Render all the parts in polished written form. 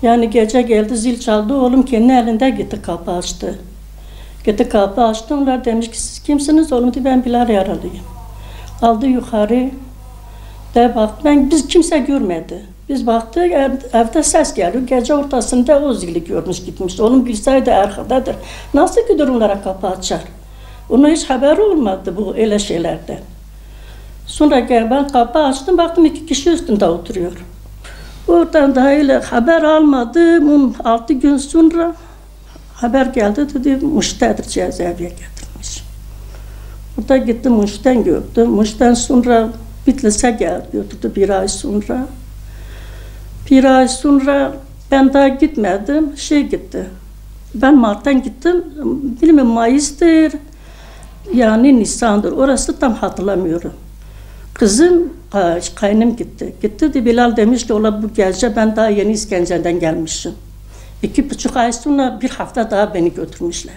Yani gece geldi, zil çaldı, oğlum kendi elinde gitti, kapı açtı. Gitti kapı açtı, onlar demiş ki siz kimsiniz? Oğlum dedi ben Bilal yaralıyım. Aldı yukarı, de baktı, biz kimse görmedi. Biz baktık, evde ses geliyor, gece ortasında o zili görmüş gitmiş. Oğlum bilseydi arkadadır, nasıl gider onlara kapı açar? Onun hiç haberi olmadı bu öyle şeylerden. Sonra ben kapı açtım, baktım 2 kişi üstünde oturuyor. Oradan da öyle haber almadım, 6 gün sonra haber geldi, dedi Muş'tadır, cezaevine getirmiş. Burada gittim, Muş'tan gördüm. Muş'tan sonra Bitlis'e geldi, götürdü 1 ay sonra. 1 ay sonra ben daha gitmedim, gitti. Ben Mart'tan gittim, bilmiyorum Mayıs'tır, yani Nisan'dır, orası tam hatırlamıyorum. Kızım, kaynım gitti. Gitti de Bilal demiş ki ola bu gece ben daha yeni İskender'den gelmişim. 2,5 ay sonra 1 hafta daha beni götürmüşler.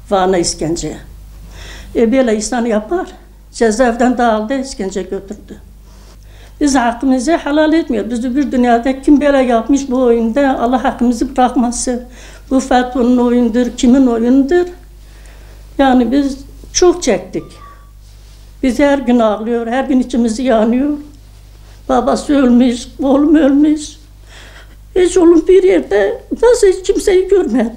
Van'a İskender'e. Böyle insan yapar. Cezaevden dağıldı, İskender götürdü. Biz hakkımızı helal etmiyor. Biz bir dünyada kim böyle yapmış bu oyunda Allah hakkımızı bırakmasın. Bu FETÖ'nün oyundur, kimin oyundur? Yani biz çok çektik. Biz her gün ağlıyor, her gün içimiz yanıyor. Babası ölmüş, oğlum ölmüş. Hiç oğlum bir yerde nasıl hiç kimseyi görmedi.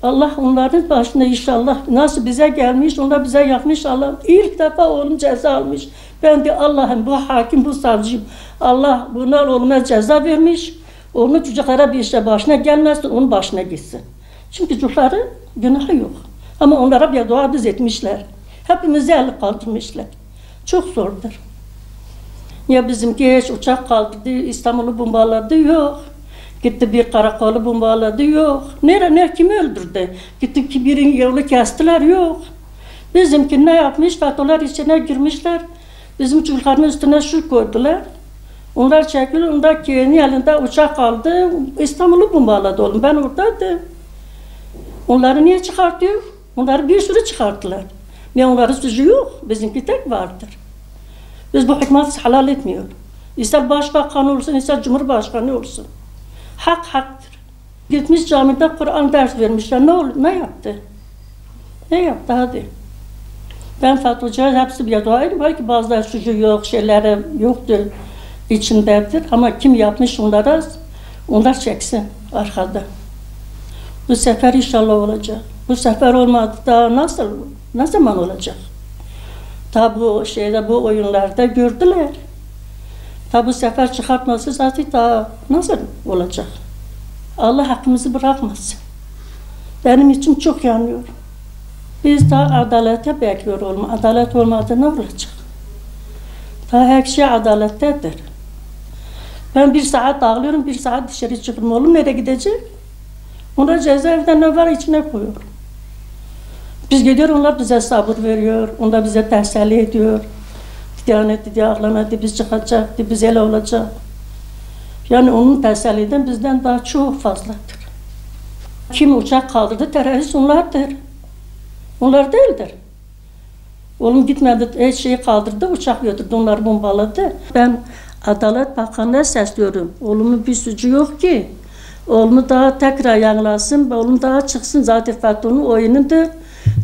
Allah onların başına inşallah nasıl bize gelmiş, onlar bize yapmış Allah. İlk defa oğlum ceza almış. Ben de Allah'ım bu hakim, bu savcı. Allah bunlar oğluma ceza vermiş. Onun çocuklara bir şey başına gelmezse onun başına gitsin. Çünkü çocukların günahı yok. Ama onlara bir dua biz etmişler. Hepimizi el kaldırmışlar. Çok zordur. Ya bizimki hiç uçak kaldırdı, İstanbul'u bombaladı, yok. Gitti bir karakolu bombaladı, yok. Kimi öldürdü? Gitti ki birin yolu kestiler, yok. Bizimki ne yapmış? FETÖ'ler içine girmişler. Bizim çocukların üstüne şu koydular. Onlar çekildi, onlar kendi elinde uçak aldı, İstanbul'u bombaladı oğlum. Ben oradaydım. Onları niye çıkartıyor? Onları bir sürü çıkarttılar. Ne onların suçu yok, bizimki tek vardır. Biz bu hükümeti halal etmiyor. İster başbakan olsun, ister cumhurbaşkanı olsun. Hak haktır. Gitmiş camide Kur'an ders vermişler. Ne yaptı? Ne yaptı hadi. Ben FETÖ'cüler hepsi bir dua ediyorum. Belki bazıları suçu yok, şeyleri yoktur, içindedir. Ama kim yapmış onlara, onlar çeksin arkada. Bu sefer inşallah olacak. Bu sefer olmadı da ne zaman olacak? Ta bu oyunlarda gördüler. Ta bu sefer çıkartması zaten daha nasıl olacak? Allah hakkımızı bırakmasın. Benim için çok yanıyor. Biz daha adalete bekliyor olma. Adalet olmadı ne olacak? Daha her şey adalettedir. Ben 1 saat ağlıyorum, 1 saat dışarı çıkıyorum. Oğlum nereye gidecek? Onlar cezaevinden ne var içine koyuyor. Biz gidiyor, onlar bize sabır veriyor, onlar bize teselli ediyor. Diyanet diye ağlamadı, biz çıkacaktı, biz ele olacak. Yani onun teselliden bizden daha çok fazladır. Kim uçak kaldırdı, terörist onlardır. Onlar değildir. Oğlum gitmedi, her şeyi kaldırdı, uçak götürdü, onları bombaladı. Ben Adalet Bakanı'na sesliyorum. Oğlumun bir suçu yok ki. Oğlumu daha tekrar yanlasın, oğlum daha çıksın. Zaten FETÖ'nün oyunudur.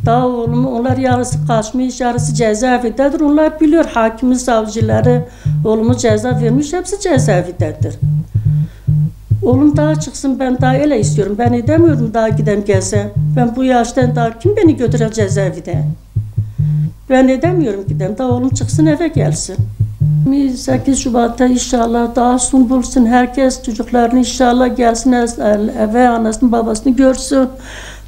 Daha oğlumu, onlar yarısı kaçmış, yarısı cezaevindedir. Onlar biliyor, hakimi, savcıları, oğlumu ceza vermiş, hepsi cezaevindedir. Oğlum daha çıksın, ben daha öyle istiyorum. Ben edemiyorum daha gidem geze. Ben bu yaştan daha kim beni götürecek cezaevine? Ben edemiyorum gidem, daha oğlum çıksın eve gelsin. 8 Şubat'ta inşallah daha son bulsun. Herkes çocuklarını inşallah gelsin eve, anasını babasını görsün.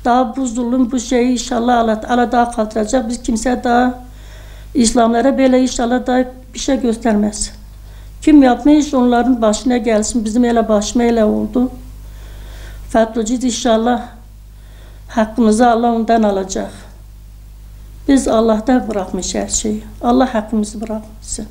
Daha bu zulüm, bu şeyi inşallah Allah daha kaldıracak. Biz kimse daha İslamlara böyle inşallah daha bir şey göstermez. Kim yapmış onların başına gelsin. Bizim ele başıma ele oldu. FETÖ'cü inşallah hakkımızı Allah ondan alacak. Biz Allah'tan bırakmış her şeyi. Allah hakkımızı bırakmasın.